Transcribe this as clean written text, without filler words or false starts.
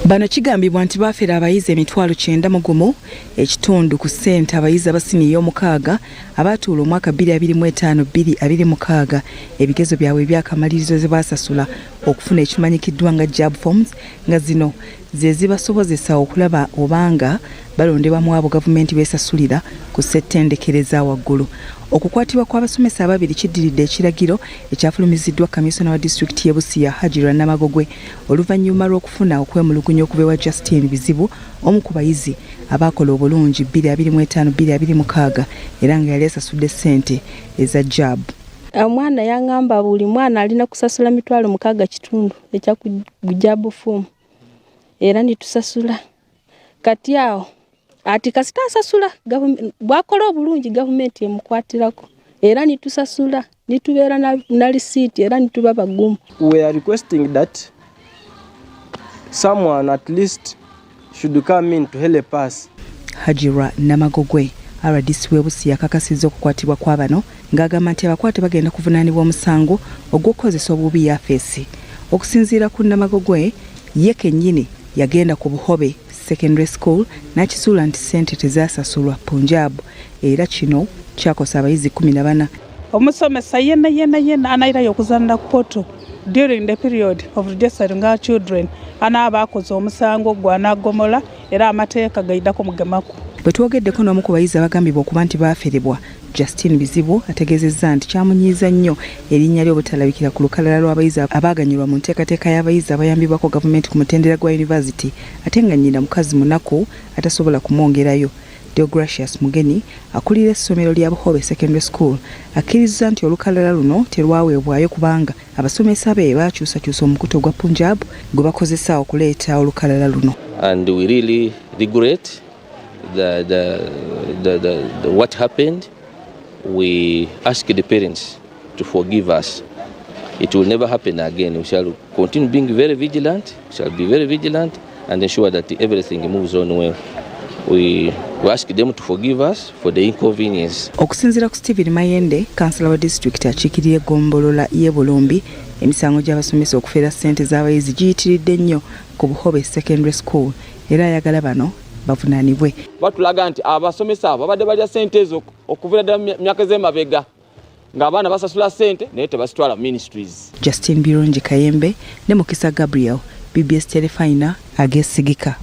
Bano kigambibwa nti baafera abayizi emitwalo 9 ekitundu ku ssente abayizi abasiniya 6 abaatuula omwaka 2025-2026 ebigezo byabwe ebyakamalirizo ze baasasula okufuna ekimanyikiddwa nga job forms nga zino ze zibasobozesa okulaba obanga balondebwa mu abo gavumenti beesasulira ku ssettendekereza waggulu. Okukwatibwa kw'abasomesa ababiri kiddiridde ekiragiro ekyafulumiziddwa Kamisona wa disitulikiti y'e Busia Hajirwa Namagogwe oluvannyuma lw'okufuna okwemulugunya okubewa Justin Bizibu omu ku bayizi abaakola obulungi 2025-2026 era nga yali asasudde ssente eza JAB. Omwana yangamba buli mwana alina kusasula mitwalo 6 kitundu ekya ku JAB form era nitusasula kati awo ati kasita asasula bwakola obulungi gavumenti emukwatirako era nitusasula nitubeera na receipt era nituba bagumu. We are requesting that someone at least should come in to help us. Hajirwa Namagogwe RDC w'e Busia yakakasizza okukwatibwa kwa bano ng'agamba nti abakwate bagenda kuvunaanibwa omusango ogw'okukozesa obubi yafeesi. Okusinziira ku Namagogwe ye kennyini yagenda ku Buhobe Secondary School n'akisuula nti ssente tezasasulwa Punjab era kino kyakosa abayizi 14. Omusomesa yenna anairayo okuzanira ku poto during the period of registering our children anaabakoze omusango gw'anaagomola era amateeka gaidako mugemaku. Bwe twogeddeko n'omu ku bayizi abagambibwa okuba nti baaferebwa, Justin Bizibu ategeezezza nti kyamunyiiza nnyo erinnya lye obutalabikira ku lukalala lw'abayizi abaaganyulwa mu nteekateeka y'abayizi abayambibwako gavumenti ku mutendera gwa yunivasite ate nga nnyina mukazi munaku atasobola kumwongerayo. Deogracious Mugeni akulira essomero lya Buhobe Secondary School akkiriza nti olukalala luno terwaweebwayo kubanga abasomesa be baakyusakyusa omukutu gwa Punjab gwe bakozesa okuleeta olukalala luno. And we really regret what happened. We ask the parents to forgive us. It will never happen again. We shall continue being very vigilant. We shall be very vigilant and ensure that everything moves on well. We ask them to forgive us for the inconvenience. Okusinziira ku Stephen Mayende, kansala wa disitulikiti akiikirira eggombolola y'e Bulumbi, emisango gy'abasomesa okufeera ssente z'abayizi giyitiridde nnyo ku Buhobe Secondary School era ayagala bano bavunaanibwe. Batulaga nti abasomesa abo babadde balya ssente ezo okuviira ddala myaka ez'emabega ng'abaana basasula ssente naye tebazitwala ministries. Justin Birungi Kayembe ne Mukisa Gabriel, BBS Telefina, Agesigika.